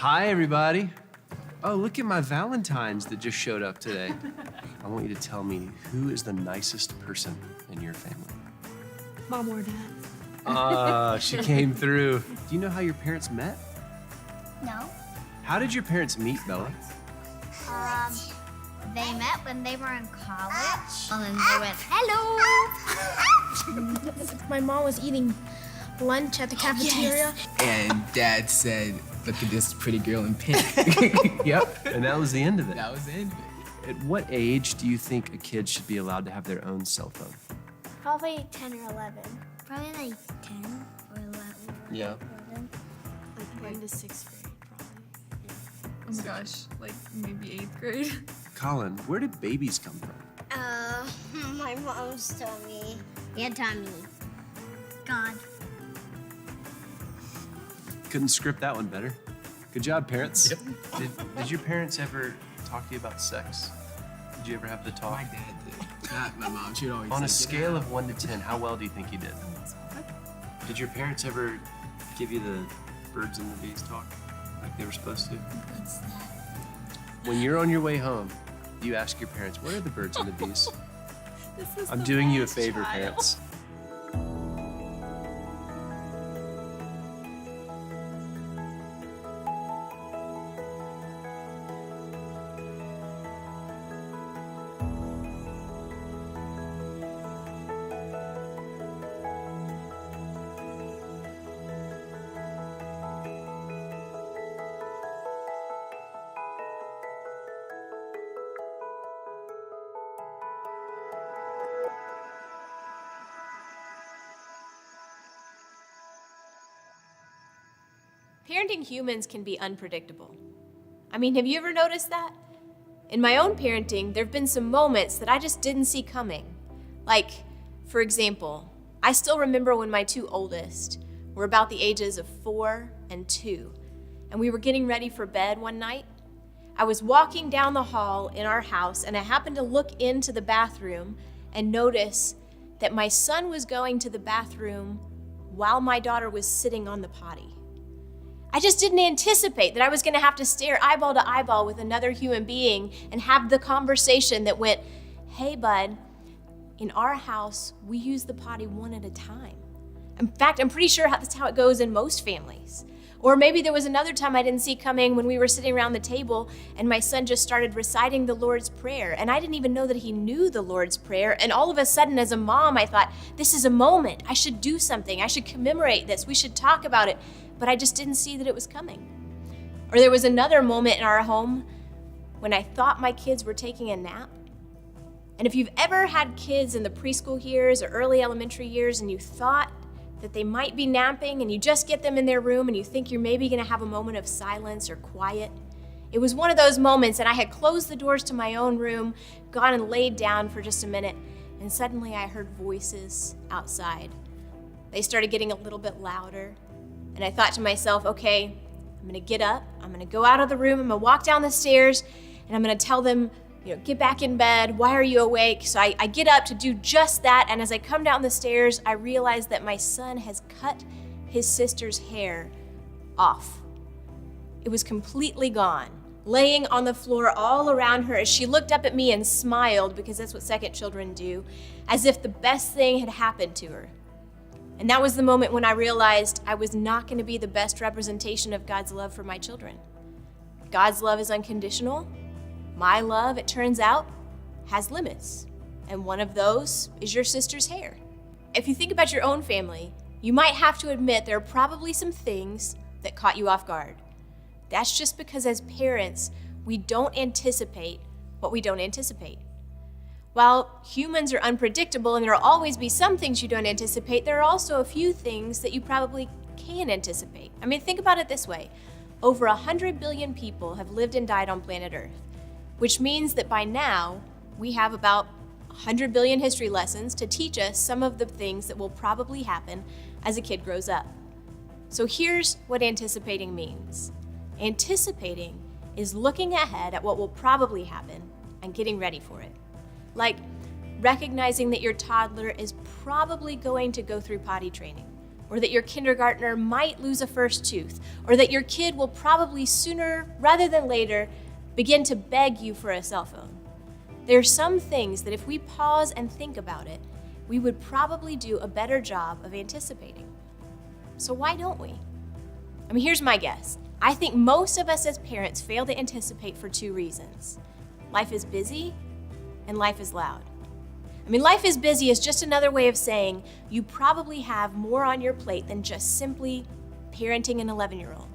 Hi, everybody. Oh, look at my Valentines that just showed up today. I want you to tell me who is the nicest person in your family. Mom or dad? She came through. Do you know how your parents met? No. How did your parents meet, Bella? They met when they were in college. And then they went, hello. My mom was eating lunch at the cafeteria. And Dad said, look at this pretty girl in pink. Yep. And that was the end of it. That was the end of it. At what age do you think a kid should be allowed to have their own cell phone? Probably 10 or 11. Probably like 10 or 11. Yeah. 11. Like 1 to 6th grade, probably. Oh my gosh, like maybe 8th grade. Colin, where did babies come from? My mom's tummy. Yeah, tummy. God. Couldn't script that one better. Good job, parents. Yep. Did your parents ever talk to you about sex? Did you ever have the talk? My dad did. Not my mom. She'd always On a say, scale of 1 to 10, how well do you think you did? Did your parents ever give you the birds and the bees talk like they were supposed to? What's that? When you're on your way home, you ask your parents, where are the birds and the bees? This is I'm the doing you a best favor, child. parents. Parenting humans can be unpredictable. I mean, have you ever noticed that? In my own parenting, there have been some moments that I just didn't see coming. Like, for example, I still remember when my 2 oldest were about the ages of 4 and 2, and we were getting ready for bed one night. I was walking down the hall in our house, and I happened to look into the bathroom and notice that my son was going to the bathroom while my daughter was sitting on the potty. I just didn't anticipate that I was going to have to stare eyeball to eyeball with another human being and have the conversation that went, hey, bud, in our house, we use the potty one at a time. In fact, I'm pretty sure that's how it goes in most families. Or maybe there was another time I didn't see coming when we were sitting around the table and my son just started reciting the Lord's Prayer. And I didn't even know that he knew the Lord's Prayer. And all of a sudden, as a mom, I thought, this is a moment. I should do something. I should commemorate this. We should talk about it. But I just didn't see that it was coming. Or there was another moment in our home when I thought my kids were taking a nap. And if you've ever had kids in the preschool years or early elementary years and you thought that they might be napping and you just get them in their room and you think you're maybe gonna have a moment of silence or quiet, it was one of those moments, and I had closed the doors to my own room, gone and laid down for just a minute, and suddenly I heard voices outside. They started getting a little bit louder. And I thought to myself, okay, I'm gonna get up, I'm gonna go out of the room, I'm gonna walk down the stairs, and I'm gonna tell them, get back in bed, why are you awake? So I get up to do just that, and as I come down the stairs, I realize that my son has cut his sister's hair off. It was completely gone, laying on the floor all around her as she looked up at me and smiled, because that's what second children do, as if the best thing had happened to her. And that was the moment when I realized I was not going to be the best representation of God's love for my children. God's love is unconditional. My love, it turns out, has limits. And one of those is your sister's hair. If you think about your own family, you might have to admit there are probably some things that caught you off guard. That's just because as parents, we don't anticipate what we don't anticipate. While humans are unpredictable and there will always be some things you don't anticipate, there are also a few things that you probably can anticipate. I mean, think about it this way. Over 100 billion people have lived and died on planet Earth, which means that by now, we have about 100 billion history lessons to teach us some of the things that will probably happen as a kid grows up. So here's what anticipating means. Anticipating is looking ahead at what will probably happen and getting ready for it. Like recognizing that your toddler is probably going to go through potty training, or that your kindergartner might lose a first tooth, or that your kid will probably sooner rather than later begin to beg you for a cell phone. There are some things that if we pause and think about it, we would probably do a better job of anticipating. So why don't we? I mean, here's my guess. I think most of us as parents fail to anticipate for two reasons. Life is busy and life is loud. I mean, life is busy is just another way of saying you probably have more on your plate than just simply parenting an 11-year-old.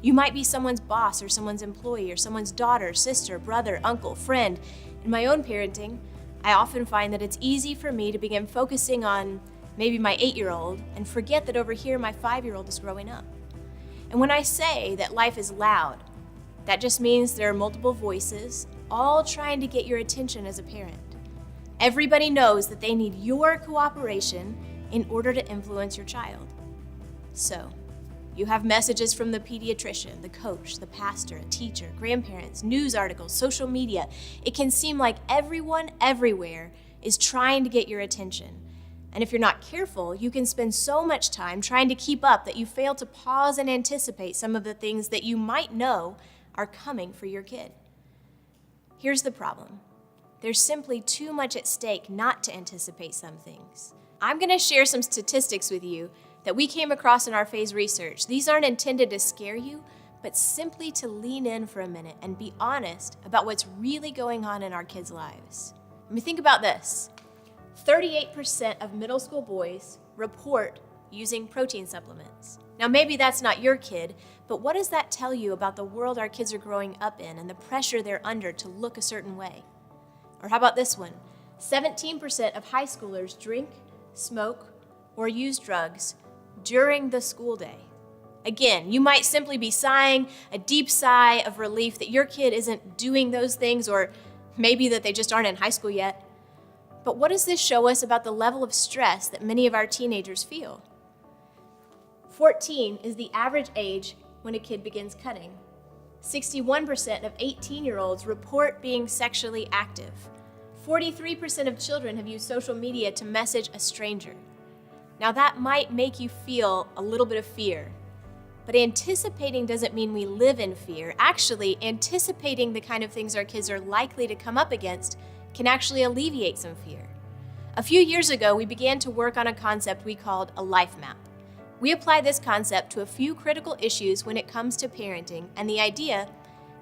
You might be someone's boss or someone's employee or someone's daughter, sister, brother, uncle, friend. In my own parenting, I often find that it's easy for me to begin focusing on maybe my 8-year-old and forget that over here my 5-year-old is growing up. And when I say that life is loud, that just means there are multiple voices, all trying to get your attention as a parent. Everybody knows that they need your cooperation in order to influence your child. So, you have messages from the pediatrician, the coach, the pastor, a teacher, grandparents, news articles, social media. It can seem like everyone everywhere is trying to get your attention. And if you're not careful, you can spend so much time trying to keep up that you fail to pause and anticipate some of the things that you might know are coming for your kid. Here's the problem. There's simply too much at stake not to anticipate some things. I'm going to share some statistics with you that we came across in our phase research. These aren't intended to scare you, but simply to lean in for a minute and be honest about what's really going on in our kids' lives. I mean, think about this. 38% of middle school boys report using protein supplements. Now, maybe that's not your kid, but what does that tell you about the world our kids are growing up in and the pressure they're under to look a certain way? Or how about this one? 17% of high schoolers drink, smoke, or use drugs during the school day. Again, you might simply be sighing a deep sigh of relief that your kid isn't doing those things, or maybe that they just aren't in high school yet. But what does this show us about the level of stress that many of our teenagers feel? 14 is the average age when a kid begins cutting. 61% of 18-year-olds report being sexually active. 43% of children have used social media to message a stranger. Now that might make you feel a little bit of fear, but anticipating doesn't mean we live in fear. Actually, anticipating the kind of things our kids are likely to come up against can actually alleviate some fear. A few years ago, we began to work on a concept we called a life map. We apply this concept to a few critical issues when it comes to parenting, and the idea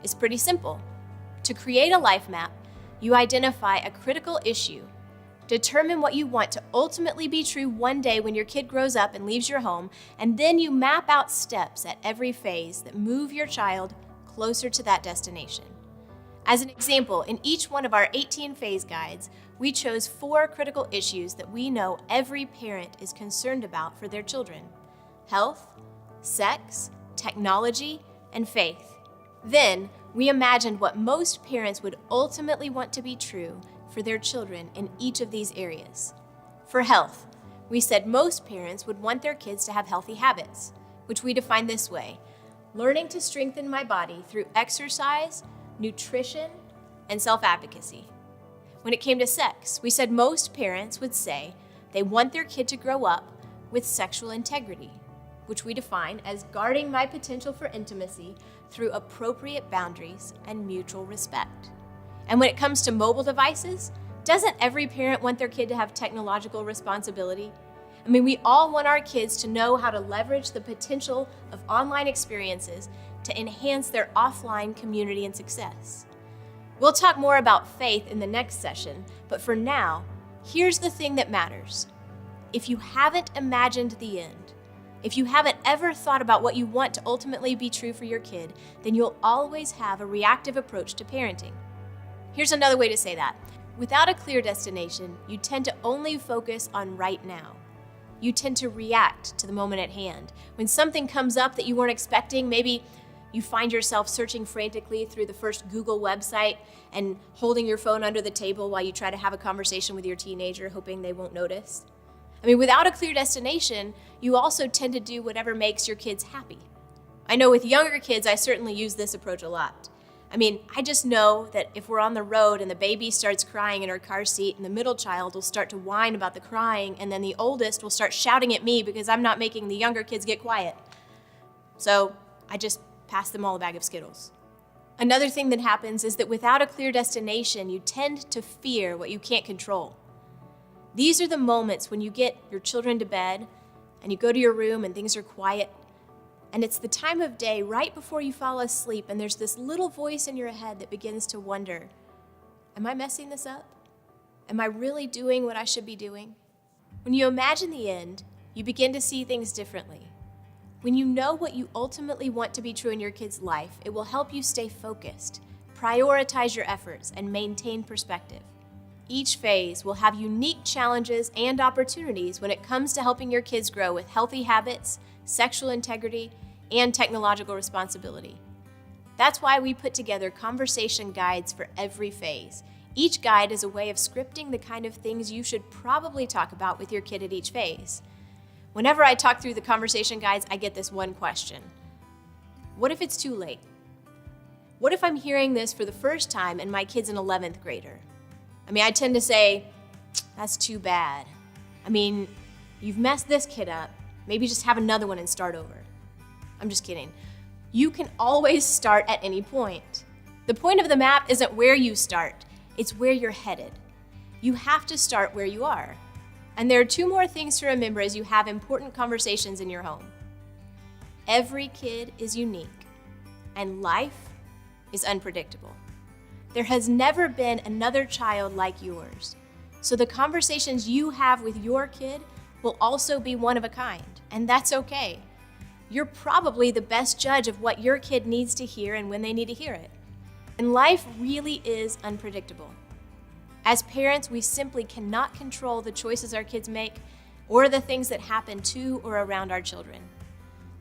is pretty simple. To create a life map, you identify a critical issue, determine what you want to ultimately be true one day when your kid grows up and leaves your home, and then you map out steps at every phase that move your child closer to that destination. As an example, in each one of our 18 phase guides, we chose 4 critical issues that we know every parent is concerned about for their children: health, sex, technology, and faith. Then, we imagined what most parents would ultimately want to be true for their children in each of these areas. For health, we said most parents would want their kids to have healthy habits, which we define this way: learning to strengthen my body through exercise, nutrition, and self-advocacy. When it came to sex, we said most parents would say they want their kid to grow up with sexual integrity, which we define as guarding my potential for intimacy through appropriate boundaries and mutual respect. And when it comes to mobile devices, doesn't every parent want their kid to have technological responsibility? I mean, we all want our kids to know how to leverage the potential of online experiences to enhance their offline community and success. We'll talk more about faith in the next session, but for now, here's the thing that matters. If you haven't imagined the end, if you haven't ever thought about what you want to ultimately be true for your kid, then you'll always have a reactive approach to parenting. Here's another way to say that. Without a clear destination, you tend to only focus on right now. You tend to react to the moment at hand. When something comes up that you weren't expecting, maybe you find yourself searching frantically through the first Google website and holding your phone under the table while you try to have a conversation with your teenager, hoping they won't notice. I mean, without a clear destination, you also tend to do whatever makes your kids happy. I know with younger kids, I certainly use this approach a lot. I mean, I just know that if we're on the road and the baby starts crying in her car seat and the middle child will start to whine about the crying and then the oldest will start shouting at me because I'm not making the younger kids get quiet. So I just pass them all a bag of Skittles. Another thing that happens is that without a clear destination, you tend to fear what you can't control. These are the moments when you get your children to bed and you go to your room and things are quiet. And it's the time of day right before you fall asleep, and there's this little voice in your head that begins to wonder, am I messing this up? Am I really doing what I should be doing? When you imagine the end, you begin to see things differently. When you know what you ultimately want to be true in your kid's life, it will help you stay focused, prioritize your efforts, and maintain perspective. Each phase will have unique challenges and opportunities when it comes to helping your kids grow with healthy habits, sexual integrity, and technological responsibility. That's why we put together conversation guides for every phase. Each guide is a way of scripting the kind of things you should probably talk about with your kid at each phase. Whenever I talk through the conversation guides, I get this one question. What if it's too late? What if I'm hearing this for the first time and my kid's an 11th grader? I mean, I tend to say, that's too bad. I mean, you've messed this kid up. Maybe just have another one and start over. I'm just kidding. You can always start at any point. The point of the map isn't where you start, it's where you're headed. You have to start where you are. And there are two more things to remember as you have important conversations in your home. Every kid is unique, and life is unpredictable. There has never been another child like yours. So the conversations you have with your kid will also be one of a kind, and that's okay. You're probably the best judge of what your kid needs to hear and when they need to hear it. And life really is unpredictable. As parents, we simply cannot control the choices our kids make or the things that happen to or around our children.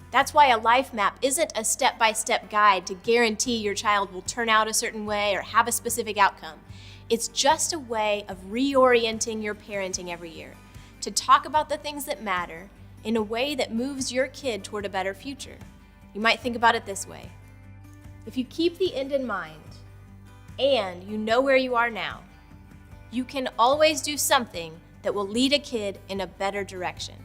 That's why a life map isn't a step-by-step guide to guarantee your child will turn out a certain way or have a specific outcome. It's just a way of reorienting your parenting every year to talk about the things that matter in a way that moves your kid toward a better future. You might think about it this way. If you keep the end in mind and you know where you are now, you can always do something that will lead a kid in a better direction.